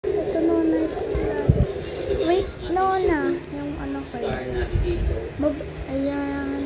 Ito Nona is wait, Nona. Yung ano ko yun. Ayan.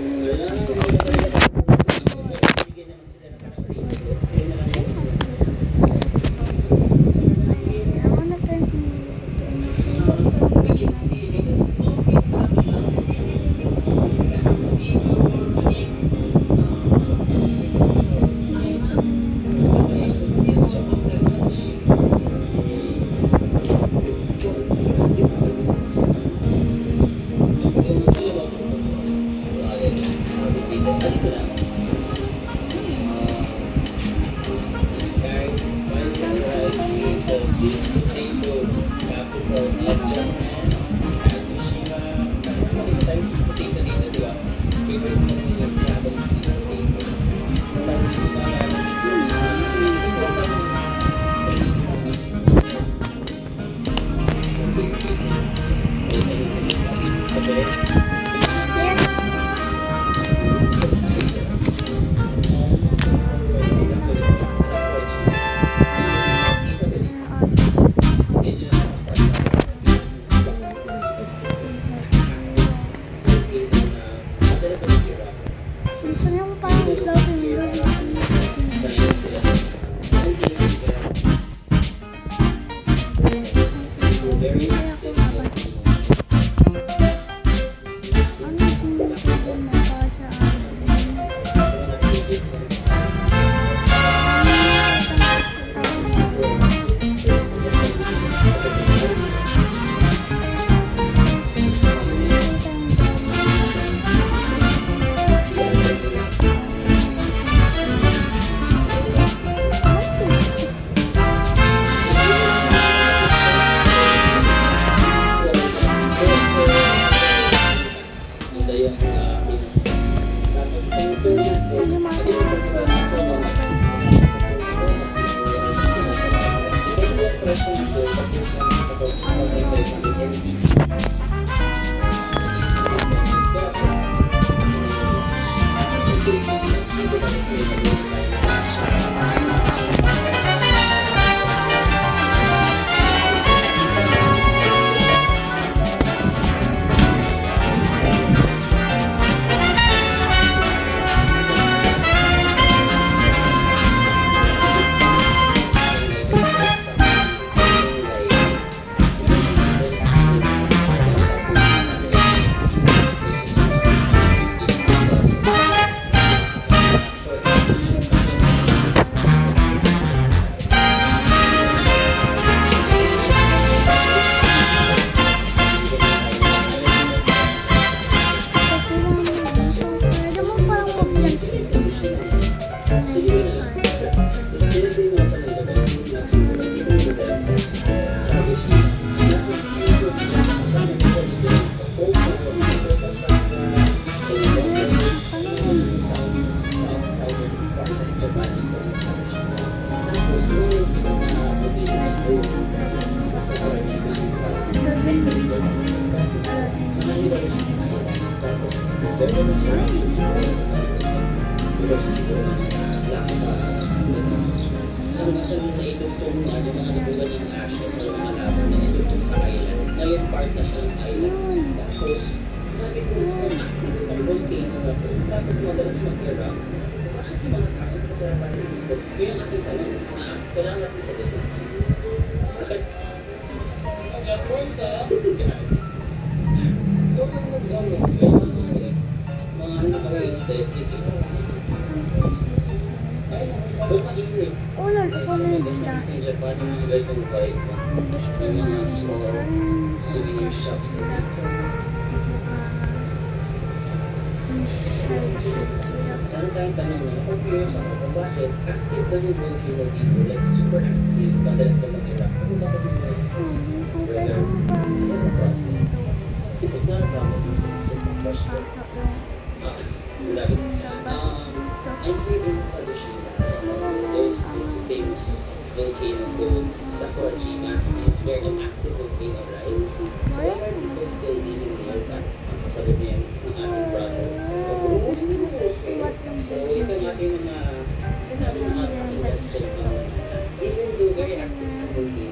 Even though very active in the movie,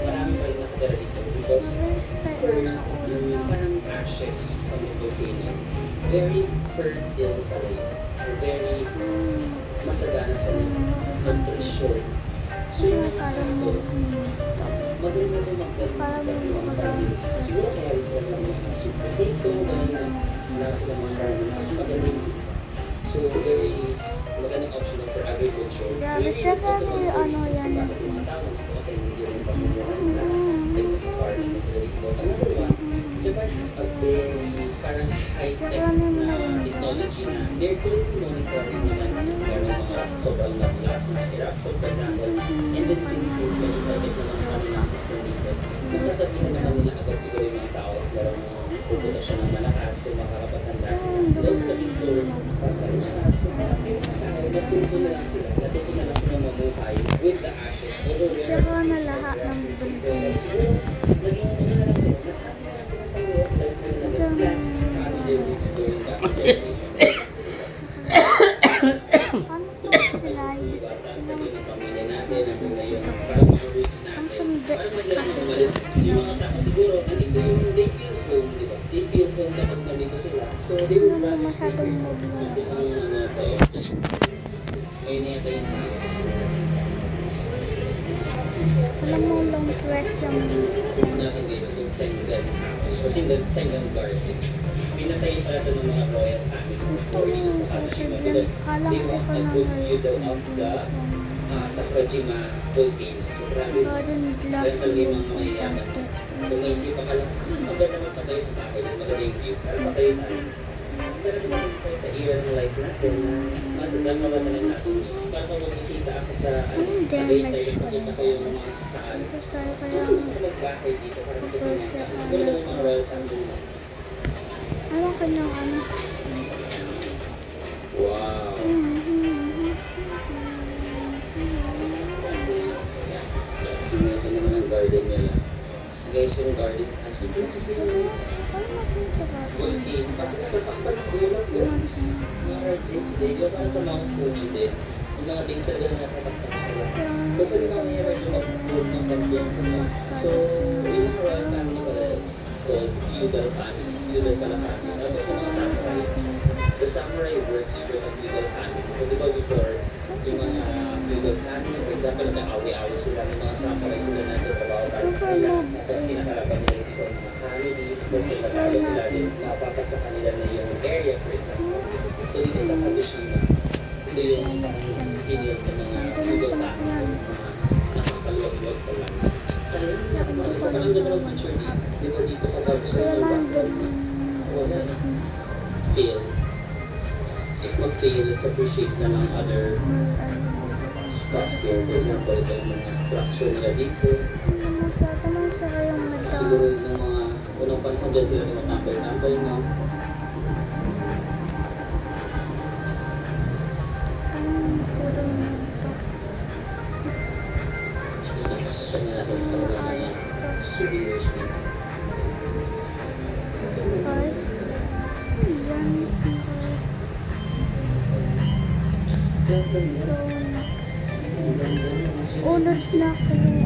maraming because first, yung parang ashes from the volcano, very fertile pala yun. Very masagana sa nutrition. So yung mga ito, maganda na magdali. Siguro kaya rin sila ng mga sweet potato, dahil na wala sila mga garden, mas magaling. So very magandang option for agriculture. So Grabe yun siya yung also kasi mga ano yan. bakit yung mga tao kasi hindi rin pamumuhay na like the cars na sila dito. Another one, Japan has a very parang high-tech na technology na they're currently monitoring naman kung meron mga sobrang madalas na eruption, for example. And then since very private naman sa aming system dito, masasabihan naman nila agad siguro yung mga tao at meron pupunta siya ng malakas, so makakapaganda sila. Those the people, natuto na lang sila mamuhay with the ashes. Although there Saka na lahat ng Philippines. naging ano na lang sila, nasabi na lang sila sa work life nila na nag-plan paano they live during that period. Ano to sila? Diba? Tapos naging yung pamilya natin, nandun na yung parang mga roots Ang natin. sumbe. Parang maglalang umalis. Yung mga tao siguro, nandito yung they feel home, di ba? They feel home kapag nandito sila. So they would rather stay here. Nandito yung mga tao. Ngayon na yata yung house. Alam mo long press yung Natin guys, yung Sengan house. Kasi yung Sengan garden. Pinatayin pala ito ng mga royal families before dito sa Kashima because they want a good view daw of the Sakurajima volcano. So grabe. garden glass. Dahil talaga yung mga mayayaman. So may isipan ka lang, maganda naman patayo sa bakit yung maganda yung view. Pero patayo tayo. Sarap naman tayo sa era ng life natin na matagamawa na lang natin. Para kung magbisita ako sa Tagaytay, pakita ko yung mga saan. Ito tayo kaya. Kung gusto magbahay dito para makikita natin. Siguro naman mga royal family na. Ano kanyang ano? Wow! Ito naman ang garden nila. Guys, yung gardens, ang ito kasi yung Ano makita ba? volcano. Kasi natatakpan ng ulap yun. Mga hardship din. Yung parang sa Mount Fuji din. Yung mga things talaga na natatakpan sila. Kung pwede kami i-ride yung mag-food ng pag-game mo. So, yung mga royal family pala is called feudal family. Feudal pala family. Tapos yung mga samurai, the samurai works for a feudal family. So, di ba before, yung mga feudal family, for example, nag-awi-awi sila, yung mga samurai sila na trabaho para sa kanila. Tapos kinakalaban nila yung ibang mga families. Tapos pinatalo nila din, napapas sa kanila na yung area, for example. So, dito sa Kagoshima, ito yung pinil ng mga feudal family, yung mga nakakaluwag-luwag sa land. Sa kanila naman ang picture dito, di ba dito kapag sa inyo background, wala eh. Fail. If mag-fail, let's appreciate na lang other stuff here. For example, ito yung mga structure nila dito. Tatanong siya kayong Siguro yung mga unang panahon dyan sila tumatambay-tambay na. Siya na natin ito mga souvenirs nila. Ulod na kayo.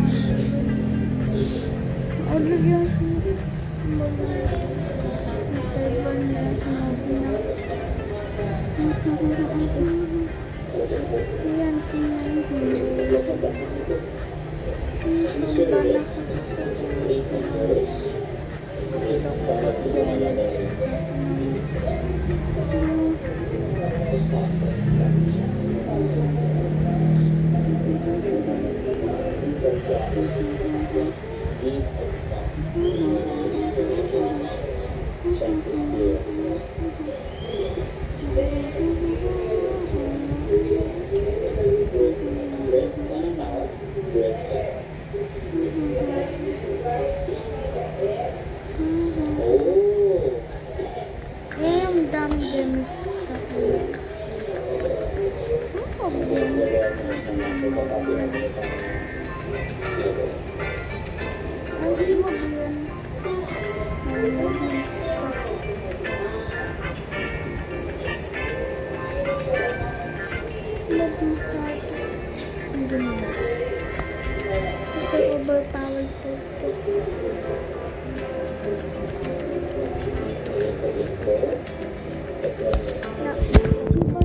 Ulod yan. Taiwan na sinabi na. Yan, tingnan mo. Yan yung dami din. Hindi mo yun. Overpowered po ito. Ayan po din po. Kasi ano, Keyboard muna.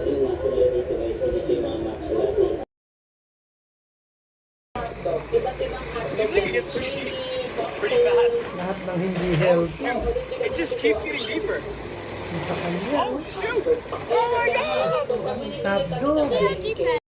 sino sila dito guys, hindi siya yung mga match natin. Iba't ibang hotdog, chili, Pretty fast. Lahat ng hindi healthy. It just keeps getting deeper. Sa kanya. Oh, shoot! Oh my God! Hotdog.